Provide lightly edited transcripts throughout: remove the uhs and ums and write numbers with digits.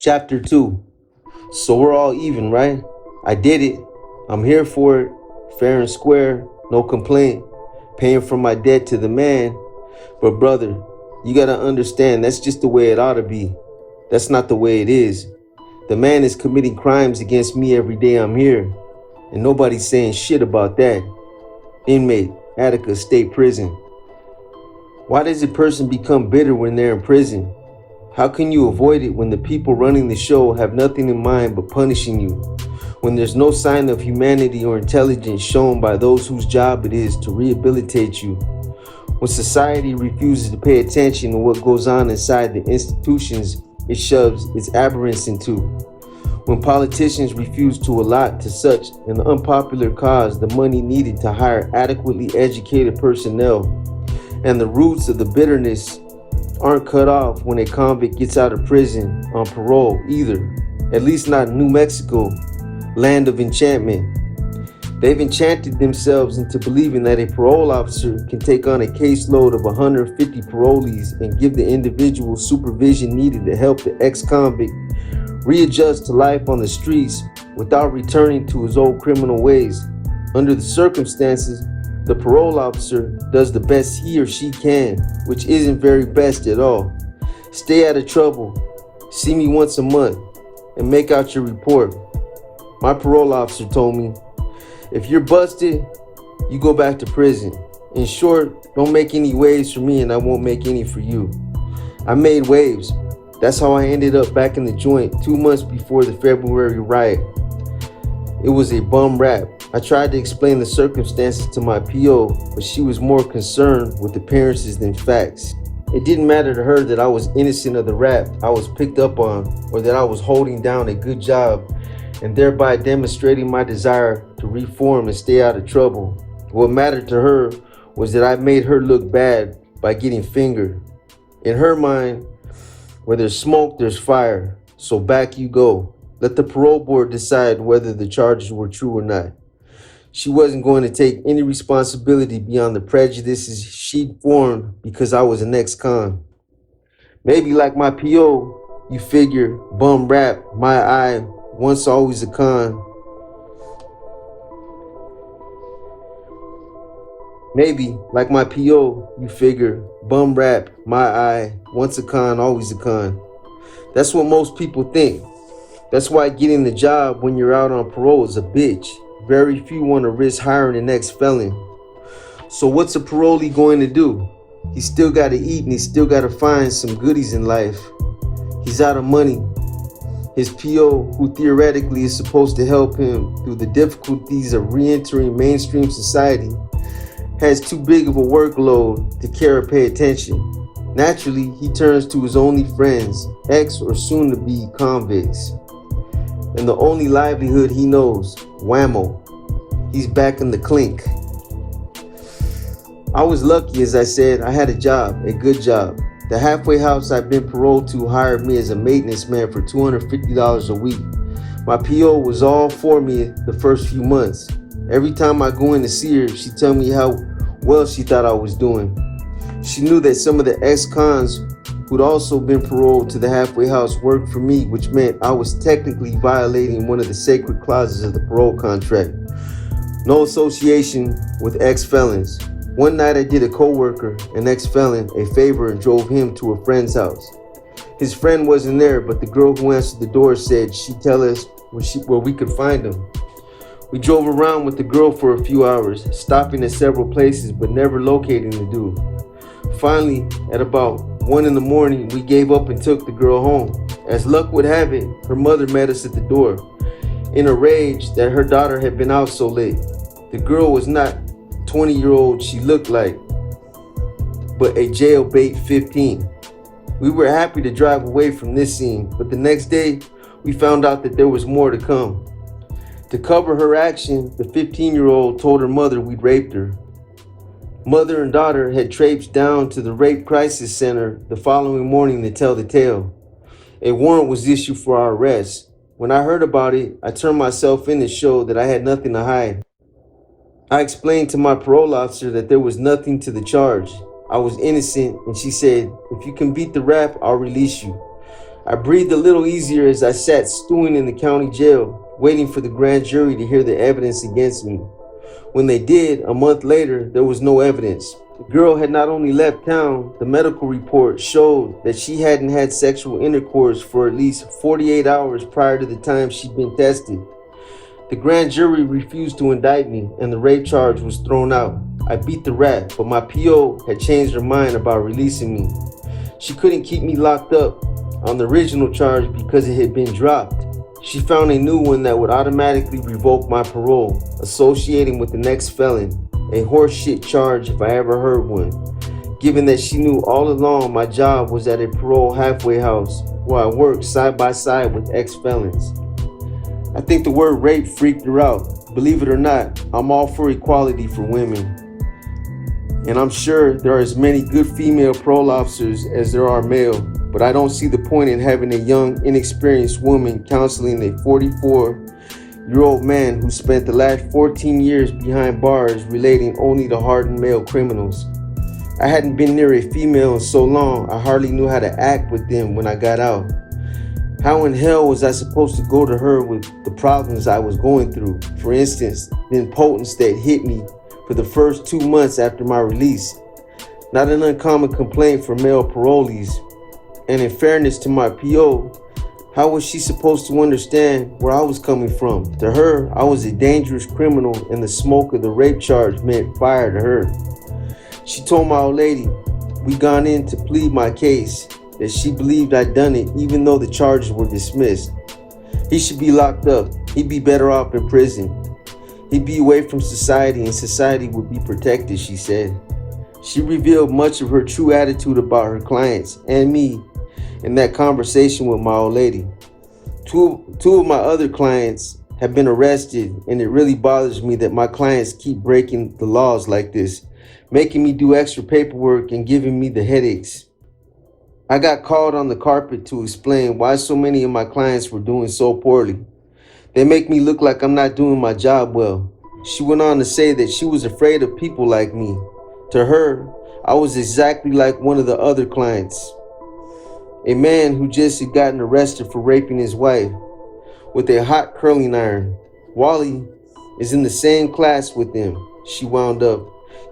Chapter 2. So we're all even, right? I did it. I'm here for it. Fair and square. No complaint. Paying for my debt to the man. But brother, you gotta understand that's just the way it ought to be. That's not the way it is. The man is committing crimes against me every day I'm here. And nobody's saying shit about that. Inmate, Attica State Prison. Why does a person become bitter when they're in prison? How can you avoid it when the people running the show have nothing in mind but punishing you? When there's no sign of humanity or intelligence shown by those whose job it is to rehabilitate you? When society refuses to pay attention to what goes on inside the institutions it shoves its aberrance into? When politicians refuse to allot to such an unpopular cause the money needed to hire adequately educated personnel, and the roots of the bitterness aren't cut off when a convict gets out of prison on parole either, at least not in New Mexico, land of enchantment. They've enchanted themselves into believing that a parole officer can take on a caseload of 150 parolees and give the individual supervision needed to help the ex-convict readjust to life on the streets without returning to his old criminal ways. Under the circumstances, the parole officer does the best he or she can, which isn't very best at all. Stay out of trouble, see me once a month, and make out your report. My parole officer told me, if you're busted, you go back to prison. In short, don't make any waves for me and I won't make any for you. I made waves. That's how I ended up back in the joint 2 months before the February riot. It was a bum rap. I tried to explain the circumstances to my PO, but she was more concerned with appearances than facts. It didn't matter to her that I was innocent of the rap I was picked up on, or that I was holding down a good job and thereby demonstrating my desire to reform and stay out of trouble. What mattered to her was that I made her look bad by getting fingered. In her mind, where there's smoke, there's fire. So back you go. Let the parole board decide whether the charges were true or not. She wasn't going to take any responsibility beyond the prejudices she'd formed because I was an ex-con. Maybe like my PO, you figure, bum rap, my eye, once always a con. Maybe, like my PO, you figure, bum rap, my eye, once a con, always a con. That's what most people think. That's why getting the job when you're out on parole is a bitch. Very few want to risk hiring an ex-felon. So what's a parolee going to do? He's still got to eat and he's still got to find some goodies in life. He's out of money. His PO, who theoretically is supposed to help him through the difficulties of re-entering mainstream society, has too big of a workload to care or pay attention. Naturally, he turns to his only friends, ex or soon-to-be convicts. And the only livelihood he knows, whammo. He's back in the clink. I was lucky, as I said, I had a job, a good job. The halfway house I'd been paroled to hired me as a maintenance man for $250 a week. My PO was all for me the first few months. Every time I go in to see her, she'd tell me how well she thought I was doing. She knew that some of the ex-cons who'd also been paroled to the halfway house worked for me, which meant I was technically violating one of the sacred clauses of the parole contract. No association with ex-felons. One night I did a co-worker, an ex-felon, a favor and drove him to a friend's house. His friend wasn't there, but the girl who answered the door said she'd tell us where we could find him. We drove around with the girl for a few hours, stopping at several places but never locating the dude. Finally, at about 1 in the morning, we gave up and took the girl home. As luck would have it, her mother met us at the door, in a rage that her daughter had been out so late. The girl was not 20-year-old she looked like, but a jailbait 15. We were happy to drive away from this scene, but the next day, we found out that there was more to come. To cover her action, the 15-year-old told her mother we'd raped her. Mother and daughter had traipsed down to the Rape Crisis Center the following morning to tell the tale. A warrant was issued for our arrest. When I heard about it, I turned myself in to show that I had nothing to hide. I explained to my parole officer that there was nothing to the charge. I was innocent, and she said, if you can beat the rap, I'll release you. I breathed a little easier as I sat stewing in the county jail, waiting for the grand jury to hear the evidence against me. When they did, a month later, there was no evidence. The girl had not only left town, the medical report showed that she hadn't had sexual intercourse for at least 48 hours prior to the time she'd been tested. The grand jury refused to indict me, and the rape charge was thrown out. I beat the rap, but my PO had changed her mind about releasing me. She couldn't keep me locked up on the original charge because it had been dropped. She found a new one that would automatically revoke my parole, associating with the next felon, a horseshit charge if I ever heard one, given that she knew all along my job was at a parole halfway house where I worked side by side with ex-felons. I think the word rape freaked her out. Believe it or not, I'm all for equality for women. And I'm sure there are as many good female parole officers as there are male, but I don't see the point in having a young, inexperienced woman counseling a 44-year-old man who spent the last 14 years behind bars relating only to hardened male criminals. I hadn't been near a female in so long, I hardly knew how to act with them when I got out. How in hell was I supposed to go to her with the problems I was going through? For instance, the impotence that hit me for the first 2 months after my release. Not an uncommon complaint for male parolees. And in fairness to my PO, how was she supposed to understand where I was coming from? To her, I was a dangerous criminal, and the smoke of the rape charge meant fire to her. She told my old lady we'd gone in to plead my case, that she believed I'd done it even though the charges were dismissed. He should be locked up. He'd be better off in prison. He'd be away from society and society would be protected, she said. She revealed much of her true attitude about her clients and me in that conversation with my old lady. Two of my other clients have been arrested, and it really bothers me that my clients keep breaking the laws like this, making me do extra paperwork and giving me the headaches. I got called on the carpet to explain why so many of my clients were doing so poorly. They make me look like I'm not doing my job well. She went on to say that she was afraid of people like me. To her, I was exactly like one of the other clients. A man who just had gotten arrested for raping his wife with a hot curling iron. Wally is in the same class with him, she wound up.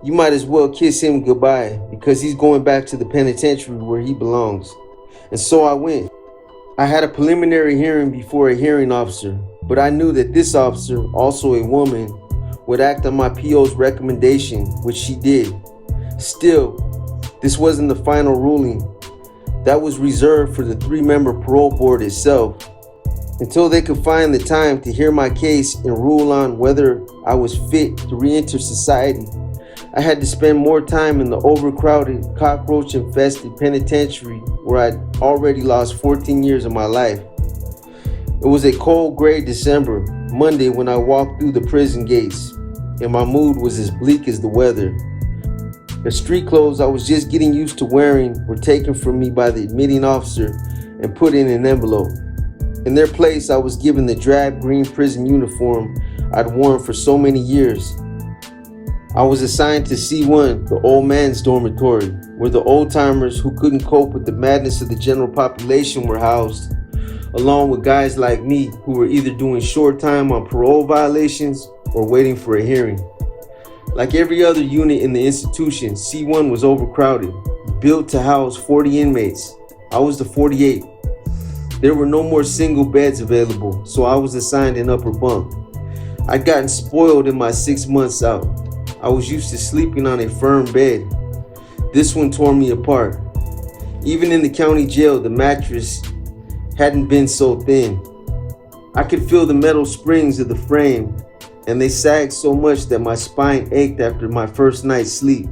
You might as well kiss him goodbye because he's going back to the penitentiary where he belongs. And so I went. I had a preliminary hearing before a hearing officer, but I knew that this officer, also a woman, would act on my PO's recommendation, which she did. Still, this wasn't the final ruling. That was reserved for the 3-member parole board itself. Until they could find the time to hear my case and rule on whether I was fit to re-enter society, I had to spend more time in the overcrowded, cockroach-infested penitentiary where I'd already lost 14 years of my life. It was a cold, gray December, Monday, when I walked through the prison gates, and my mood was as bleak as the weather. The street clothes I was just getting used to wearing were taken from me by the admitting officer and put in an envelope. In their place, I was given the drab green prison uniform I'd worn for so many years. I was assigned to C1, the old man's dormitory, where the old-timers who couldn't cope with the madness of the general population were housed, along with guys like me who were either doing short time on parole violations or waiting for a hearing. Like every other unit in the institution, C1 was overcrowded, built to house 40 inmates. I was the 48th. There were no more single beds available, so I was assigned an upper bunk. I'd gotten spoiled in my 6 months out. I was used to sleeping on a firm bed. This one tore me apart. Even in the county jail, the mattress hadn't been so thin. I could feel the metal springs of the frame, and they sagged so much that my spine ached after my first night's sleep,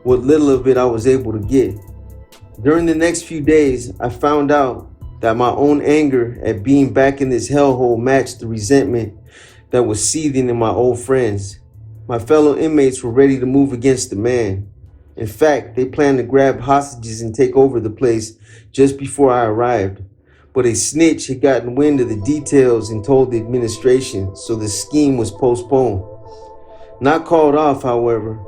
what little of it I was able to get. During the next few days, I found out that my own anger at being back in this hellhole matched the resentment that was seething in my old friends. My fellow inmates were ready to move against the man. In fact, they planned to grab hostages and take over the place just before I arrived. But a snitch had gotten wind of the details and told the administration, so the scheme was postponed. Not called off, however.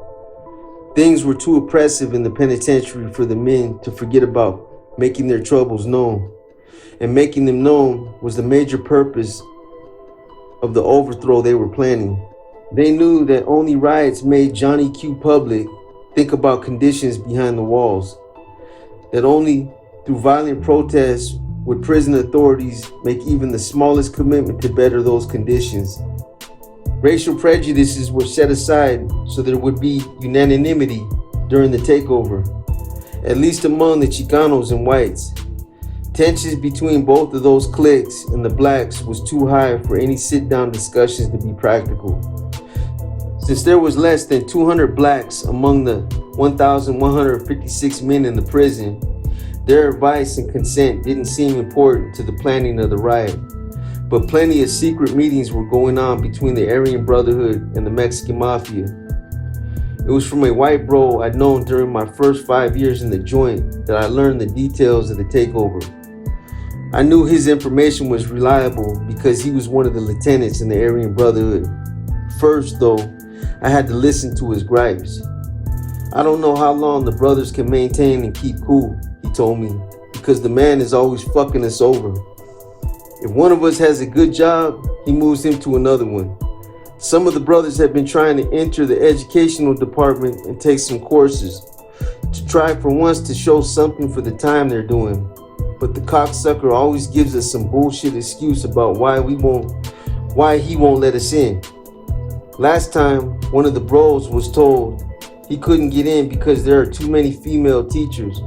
Things were too oppressive in the penitentiary for the men to forget about making their troubles known. and making them known was the major purpose of the overthrow they were planning. They knew that only riots made Johnny Q. Public think about conditions behind the walls, that only through violent protests would prison authorities make even the smallest commitment to better those conditions. Racial prejudices were set aside so there would be unanimity during the takeover, at least among the Chicanos and whites. Tensions between both of those cliques and the blacks was too high for any sit-down discussions to be practical. Since there was less than 200 blacks among the 1,156 men in the prison, their advice and consent didn't seem important to the planning of the riot. But plenty of secret meetings were going on between the Aryan Brotherhood and the Mexican Mafia. It was from a white bro I'd known during my first 5 years in the joint that I learned the details of the takeover. I knew his information was reliable because he was one of the lieutenants in the Aryan Brotherhood. First, though, I had to listen to his gripes. I don't know how long the brothers can maintain and keep cool, he told me, because the man is always fucking us over. If one of us has a good job, he moves him to another one. Some of the brothers have been trying to enter the educational department and take some courses to try for once to show something for the time they're doing. But the cocksucker always gives us some bullshit excuse about why he won't let us in. Last time, one of the bros was told he couldn't get in because there are too many female teachers.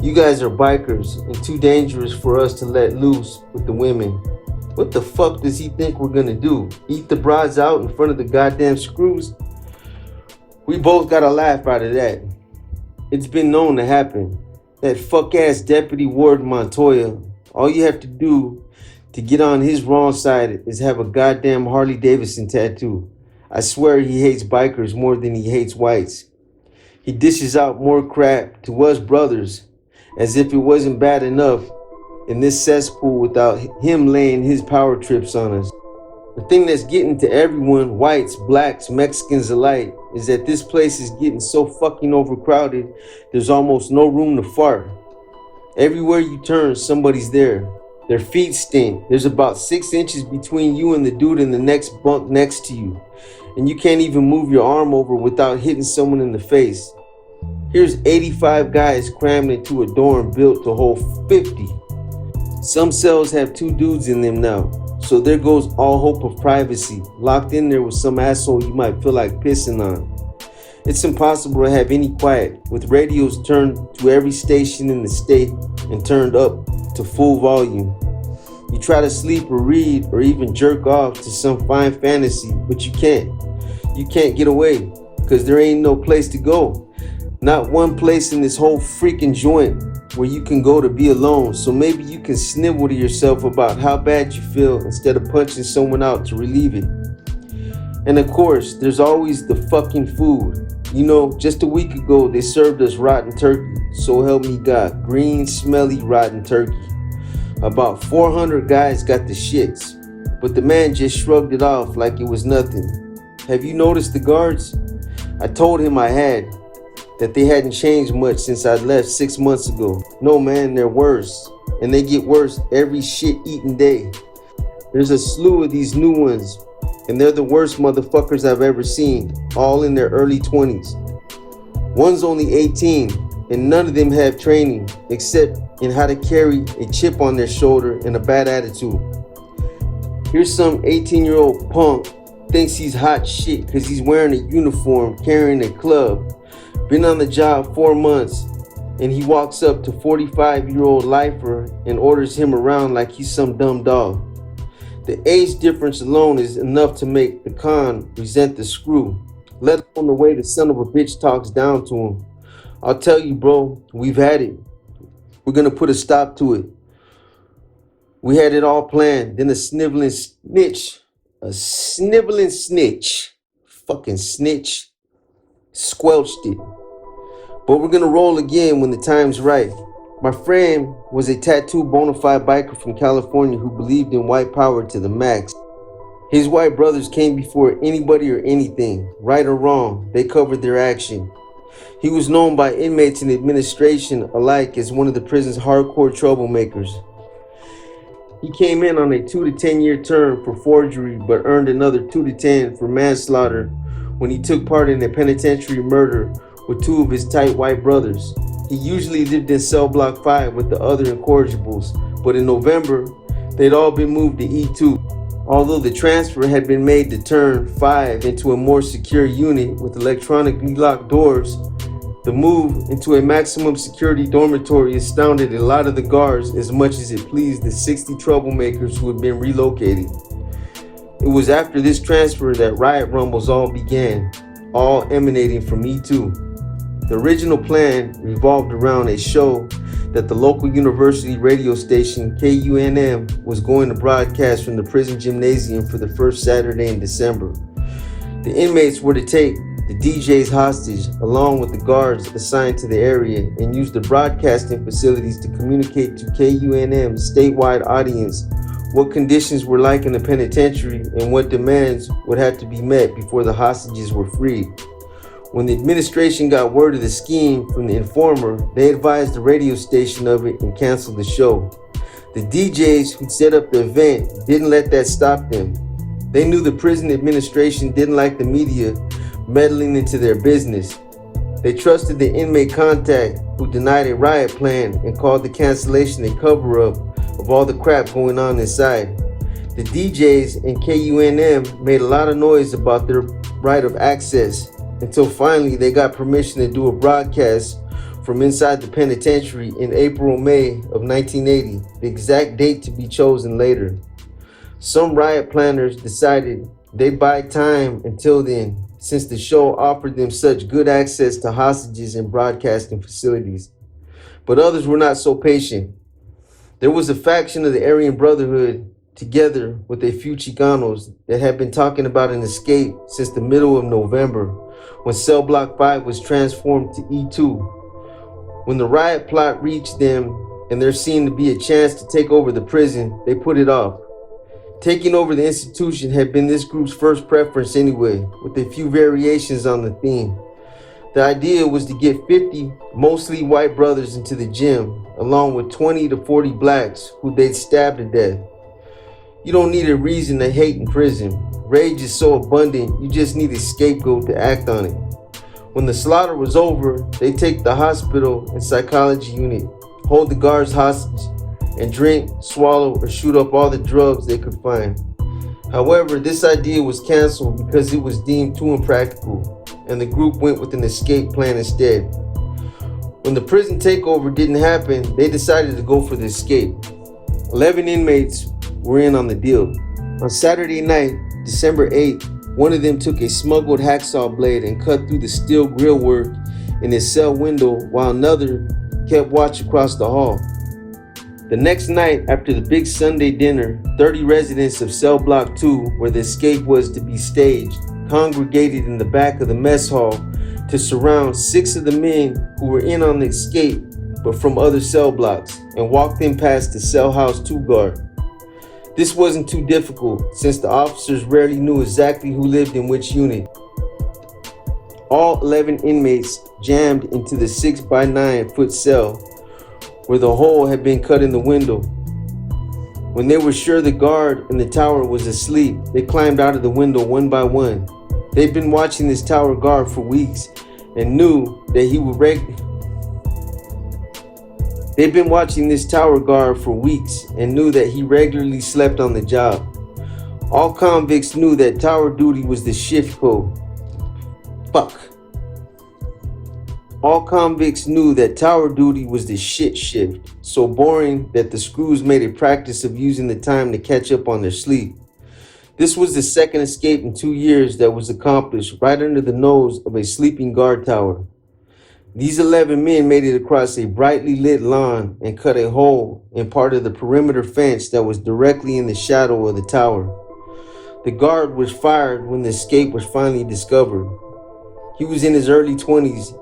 You guys are bikers and too dangerous for us to let loose with the women. What the fuck does he think we're gonna do? Eat the broads out in front of the goddamn screws? We both got a laugh out of that. It's been known to happen. That fuck-ass Deputy Warden Montoya, all you have to do to get on his wrong side is have a goddamn Harley Davidson tattoo. I swear he hates bikers more than he hates whites. He dishes out more crap to us brothers as if it wasn't bad enough in this cesspool without him laying his power trips on us. The thing that's getting to everyone, whites, blacks, Mexicans alike, is that this place is getting so fucking overcrowded, there's almost no room to fart. Everywhere you turn, somebody's there. Their feet stink. There's about 6 inches between you and the dude in the next bunk next to you. And you can't even move your arm over without hitting someone in the face. Here's 85 guys crammed into a dorm built to hold 50. Some cells have 2 dudes in them now. So there goes all hope of privacy, locked in there with some asshole you might feel like pissing on. It's impossible to have any quiet, with radios turned to every station in the state and turned up to full volume. You try to sleep or read or even jerk off to some fine fantasy, but you can't. You can't get away, because there ain't no place to go. Not one place in this whole freaking joint where you can go to be alone, so maybe you can snivel to yourself about how bad you feel instead of punching someone out to relieve it. And of course, there's always the fucking food. You know, just a week ago, they served us rotten turkey. So help me God, green, smelly, rotten turkey. About 400 guys got the shits, but the man just shrugged it off like it was nothing. Have you noticed the guards? I told him I had. That they hadn't changed much since I left 6 months ago. No man, they're worse. And they get worse every shit-eating day. There's a slew of these new ones, and they're the worst motherfuckers I've ever seen, all in their early 20s. One's only 18, and none of them have training, except in how to carry a chip on their shoulder and a bad attitude. Here's some 18-year-old punk, thinks he's hot shit because he's wearing a uniform, carrying a club. Been on the job 4 months, and he walks up to 45-year-old lifer and orders him around like he's some dumb dog. The age difference alone is enough to make the con resent the screw, let alone the way the son of a bitch talks down to him. I'll tell you, bro, we've had it. We're gonna put a stop to it. We had it all planned, then a sniveling snitch, fucking snitch, squelched it. But we're gonna roll again when the time's right. My friend was a tattooed bona fide biker from California who believed in white power to the max. His white brothers came before anybody or anything, right or wrong, they covered their action. He was known by inmates and administration alike as one of the prison's hardcore troublemakers. He came in on a 2 to 10 year term for forgery, but earned another 2 to 10 for manslaughter when he took part in a penitentiary murder with two of his tight white brothers. He usually lived in cell block 5 with the other incorrigibles, but in November, they'd all been moved to E2. Although the transfer had been made to turn 5 into a more secure unit with electronically locked doors, the move into a maximum security dormitory astounded a lot of the guards as much as it pleased the 60 troublemakers who had been relocated. It was after this transfer that riot rumbles all began, all emanating from E2. The original plan revolved around a show that the local university radio station KUNM was going to broadcast from the prison gymnasium for the first Saturday in December. The inmates were to take the DJs hostage along with the guards assigned to the area and use the broadcasting facilities to communicate to KUNM's statewide audience what conditions were like in the penitentiary and what demands would have to be met before the hostages were freed. When the administration got word of the scheme from the informer, they advised the radio station of it and canceled the show. The DJs who set up the event didn't let that stop them. They knew the prison administration didn't like the media meddling into their business. They trusted the inmate contact who denied a riot plan and called the cancellation a cover-up of all the crap going on inside. The DJs and KUNM made a lot of noise about their right of access until finally they got permission to do a broadcast from inside the penitentiary in April or May of 1980, the exact date to be chosen later. Some riot planners decided they'd buy time until then, since the show offered them such good access to hostages and broadcasting facilities. But others were not so patient. There was a faction of the Aryan Brotherhood, together with a few Chicanos, that had been talking about an escape since the middle of November, when Cell Block 5 was transformed to E2. When the riot plot reached them and there seemed to be a chance to take over the prison, they put it off. Taking over the institution had been this group's first preference anyway, with a few variations on the theme. The idea was to get 50 mostly white brothers into the gym, along with 20 to 40 blacks who they'd stab to death. You don't need a reason to hate in prison. Rage is so abundant, you just need a scapegoat to act on it. When the slaughter was over, they take the hospital and psychology unit, hold the guards hostage, and drink, swallow, or shoot up all the drugs they could find. However, this idea was canceled because it was deemed too impractical, and the group went with an escape plan instead. When the prison takeover didn't happen, they decided to go for the escape. 11 inmates were in on the deal. On Saturday night, December 8th, one of them took a smuggled hacksaw blade and cut through the steel grillwork in his cell window while another kept watch across the hall. The next night, after the big Sunday dinner, 30 residents of Cell Block 2, where the escape was to be staged, congregated in the back of the mess hall to surround 6 of the men who were in on the escape but from other cell blocks and walked them past the Cell House 2 guard. This wasn't too difficult since the officers rarely knew exactly who lived in which unit. All 11 inmates jammed into the 6 by 9 foot cell where the hole had been cut in the window. When they were sure the guard in the tower was asleep, they climbed out of the window one by one. They'd been watching this tower guard for weeks and knew that he would regularly slept on the job. All convicts knew that tower duty was the shift code. All convicts knew that tower duty was the shit shift, so boring that the screws made a practice of using the time to catch up on their sleep. This was the second escape in 2 years that was accomplished right under the nose of a sleeping guard tower. These 11 men made it across a brightly lit lawn and cut a hole in part of the perimeter fence that was directly in the shadow of the tower. The guard was fired when the escape was finally discovered. He was in his early 20s,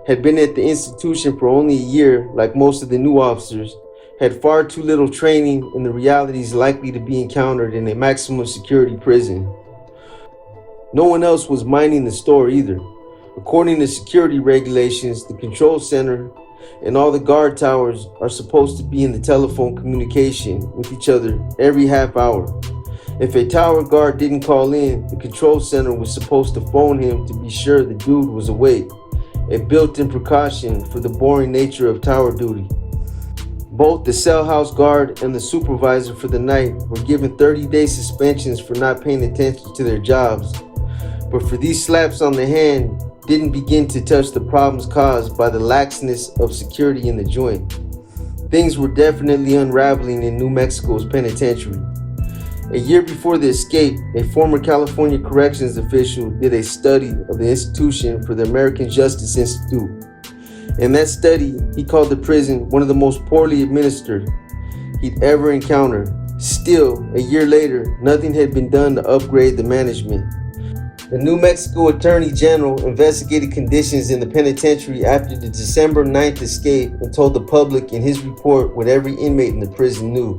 had been at the institution for only a year, like most of the new officers, had far too little training in the realities likely to be encountered in a maximum security prison. No one else was minding the store either. According to security regulations, the control center and all the guard towers are supposed to be in the telephone communication with each other every half hour. If a tower guard didn't call in, the control center was supposed to phone him to be sure the dude was awake, a built-in precaution for the boring nature of tower duty. Both the cell house guard and the supervisor for the night were given 30-day suspensions for not paying attention to their jobs, but for these slaps on the hand didn't begin to touch the problems caused by the laxness of security in the joint. Things were definitely unraveling in New Mexico's penitentiary. A year before the escape, a former California corrections official did a study of the institution for the American Justice Institute. In that study, he called the prison one of the most poorly administered he'd ever encountered. Still, a year later, nothing had been done to upgrade the management. The New Mexico Attorney General investigated conditions in the penitentiary after the December 9th escape and told the public in his report what every inmate in the prison knew.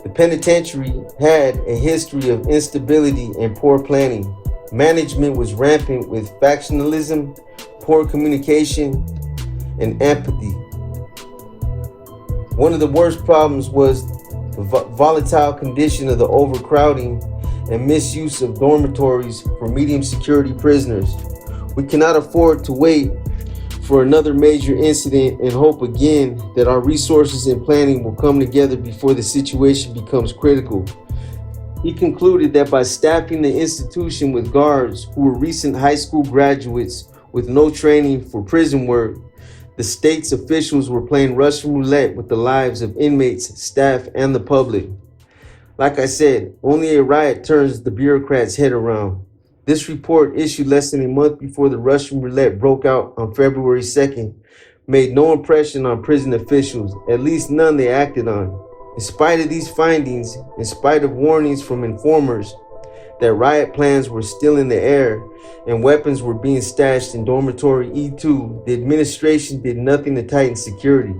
The penitentiary had a history of instability and poor planning. Management was rampant with factionalism, poor communication, and empathy. One of the worst problems was the volatile condition of the overcrowding and misuse of dormitories for medium security prisoners. We cannot afford to wait for another major incident and hope again that our resources and planning will come together before the situation becomes critical. He concluded that by staffing the institution with guards who were recent high school graduates with no training for prison work, the state's officials were playing Russian roulette with the lives of inmates, staff, and the public. Like I said, only a riot turns the bureaucrats' head around. This report, issued less than a month before the Russian roulette broke out on February 2nd, made no impression on prison officials, at least none they acted on. In spite of these findings, in spite of warnings from informers that riot plans were still in the air and weapons were being stashed in dormitory E2, the administration did nothing to tighten security.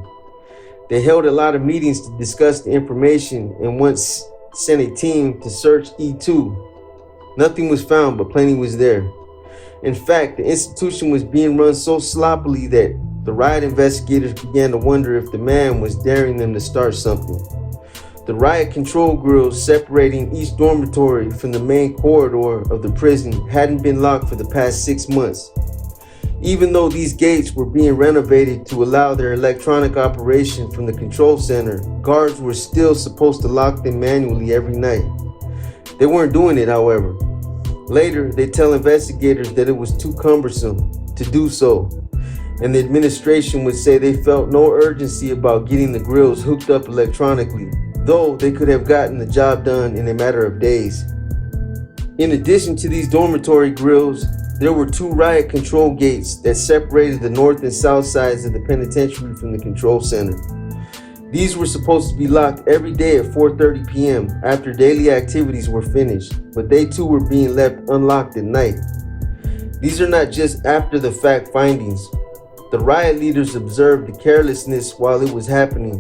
They held a lot of meetings to discuss the information and once sent a team to search E2. Nothing was found, but plenty was there. In fact, the institution was being run so sloppily that the riot investigators began to wonder if the man was daring them to start something. The riot control grills separating each dormitory from the main corridor of the prison hadn't been locked for the past 6 months. Even though these gates were being renovated to allow their electronic operation from the control center, guards were still supposed to lock them manually every night. They weren't doing it, however. Later, they tell investigators that it was too cumbersome to do so, and the administration would say they felt no urgency about getting the grills hooked up electronically, though they could have gotten the job done in a matter of days. In addition to these dormitory grills, there were 2 riot control gates that separated the north and south sides of the penitentiary from the control center. These were supposed to be locked every day at 4:30 p.m. after daily activities were finished, but they too were being left unlocked at night. These are not just after-the-fact findings. The riot leaders observed the carelessness while it was happening.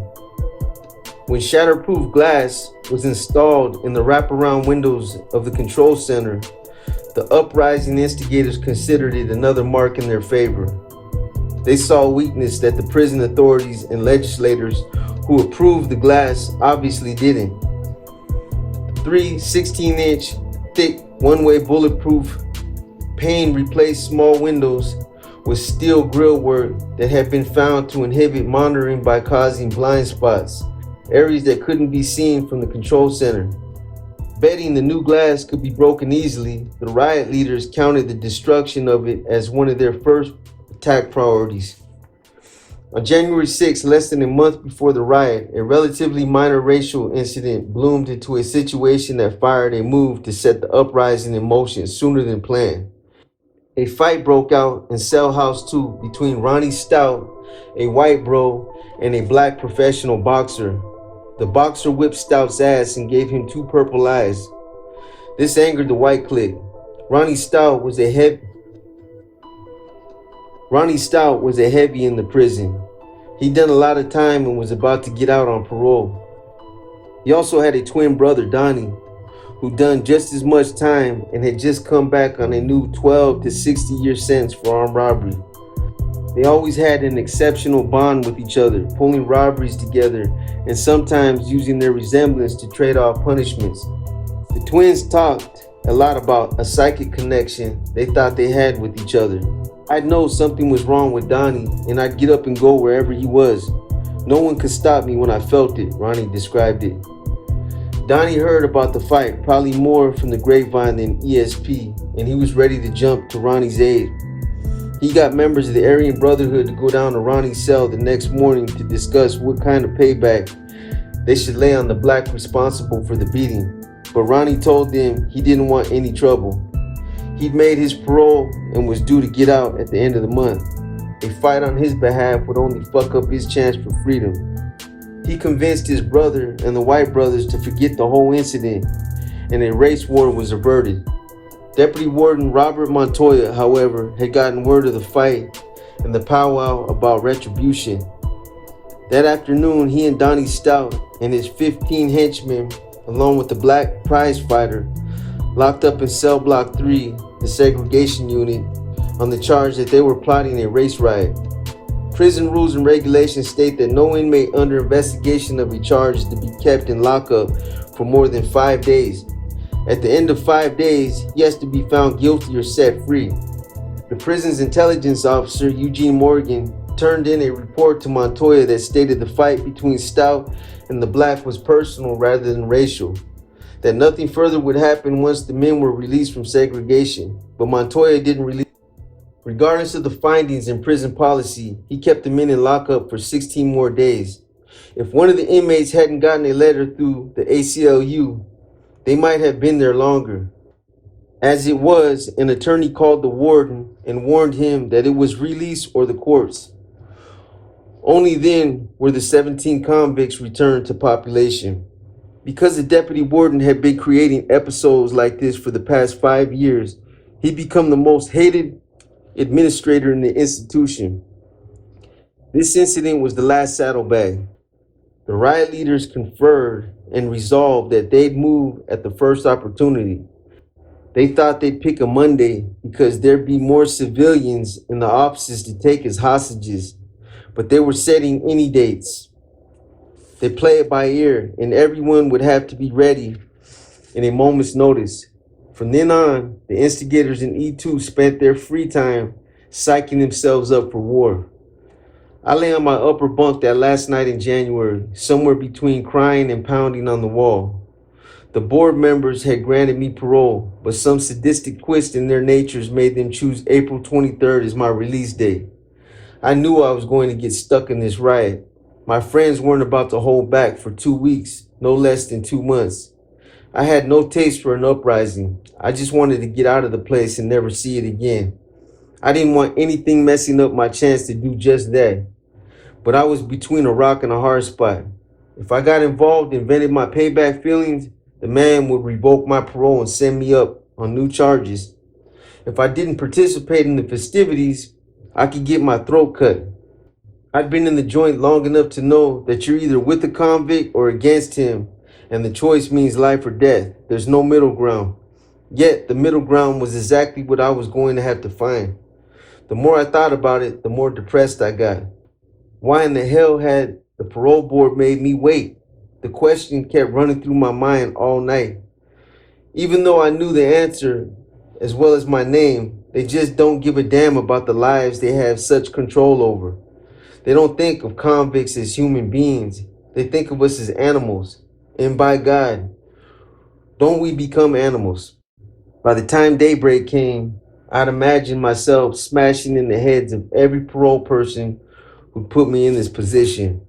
When shatterproof glass was installed in the wraparound windows of the control center, the uprising instigators considered it another mark in their favor. They saw a weakness that the prison authorities and legislators who approved the glass obviously didn't. 3 16-inch thick one-way bulletproof pane-replaced small windows with steel grille work that had been found to inhibit monitoring by causing blind spots, areas that couldn't be seen from the control center. Betting the new glass could be broken easily, the riot leaders counted the destruction of it as one of their first attack priorities. On January 6, less than a month before the riot, a relatively minor racial incident bloomed into a situation that fired a move to set the uprising in motion sooner than planned. A fight broke out in Cell House 2 between Ronnie Stout, a white bro, and a black professional boxer. The boxer whipped Stout's ass and gave him 2 purple eyes. This angered the white clique. Ronnie Stout was a heavy in the prison. He'd done a lot of time and was about to get out on parole. He also had a twin brother, Donnie, who'd done just as much time and had just come back on a new 12 to 60 year sentence for armed robbery. They always had an exceptional bond with each other, pulling robberies together and sometimes using their resemblance to trade off punishments. The twins talked a lot about a psychic connection they thought they had with each other. I'd know something was wrong with Donnie, and I'd get up and go wherever he was. No one could stop me when I felt it, Ronnie described it. Donnie heard about the fight, probably more from the grapevine than ESP, and he was ready to jump to Ronnie's aid. He got members of the Aryan Brotherhood to go down to Ronnie's cell the next morning to discuss what kind of payback they should lay on the black responsible for the beating. But Ronnie told them he didn't want any trouble. He'd made his parole and was due to get out at the end of the month. A fight on his behalf would only fuck up his chance for freedom. He convinced his brother and the White brothers to forget the whole incident, and a race war was averted. Deputy Warden Robert Montoya, however, had gotten word of the fight and the powwow about retribution. That afternoon, he and Donnie Stout and his 15 henchmen, along with the black prize fighter, locked up in cell block 3, the segregation unit, on the charge that they were plotting a race riot. Prison rules and regulations state that no inmate under investigation of a charge is to be kept in lockup for more than 5 days. At the end of 5 days, he has to be found guilty or set free. The prison's intelligence officer, Eugene Morgan, turned in a report to Montoya that stated the fight between Stout and the black was personal rather than racial, that nothing further would happen once the men were released from segregation. But Montoya didn't release. Regardless of the findings in prison policy, he kept the men in lockup for 16 more days. If one of the inmates hadn't gotten a letter through the ACLU, they might have been there longer. As it was, an attorney called the warden and warned him that it was release or the courts. Only then were the 17 convicts returned to population. Because the deputy warden had been creating episodes like this for the past 5 years, he'd become the most hated administrator in the institution. This incident was the last saddlebag. The riot leaders conferred and resolved that they'd move at the first opportunity. They thought they'd pick a Monday because there'd be more civilians in the offices to take as hostages, but they were setting any dates. They play it by ear, and everyone would have to be ready in a moment's notice. From then on, the instigators in E2 spent their free time psyching themselves up for war. I lay on my upper bunk that last night in January, somewhere between crying and pounding on the wall. The board members had granted me parole, but some sadistic twist in their natures made them choose April 23rd as my release date. I knew I was going to get stuck in this riot. My friends weren't about to hold back for 2 weeks, no less than 2 months. I had no taste for an uprising. I just wanted to get out of the place and never see it again. I didn't want anything messing up my chance to do just that. But I was between a rock and a hard spot. If I got involved and vented my payback feelings, the man would revoke my parole and send me up on new charges. If I didn't participate in the festivities, I could get my throat cut. I'd been in the joint long enough to know that you're either with the convict or against him, and the choice means life or death. There's no middle ground. Yet, the middle ground was exactly what I was going to have to find. The more I thought about it, the more depressed I got. Why in the hell had the parole board made me wait? The question kept running through my mind all night. Even though I knew the answer, as well as my name, they just don't give a damn about the lives they have such control over. They don't think of convicts as human beings. They think of us as animals. And by God, don't we become animals? By the time daybreak came, I'd imagined myself smashing in the heads of every parole person who put me in this position.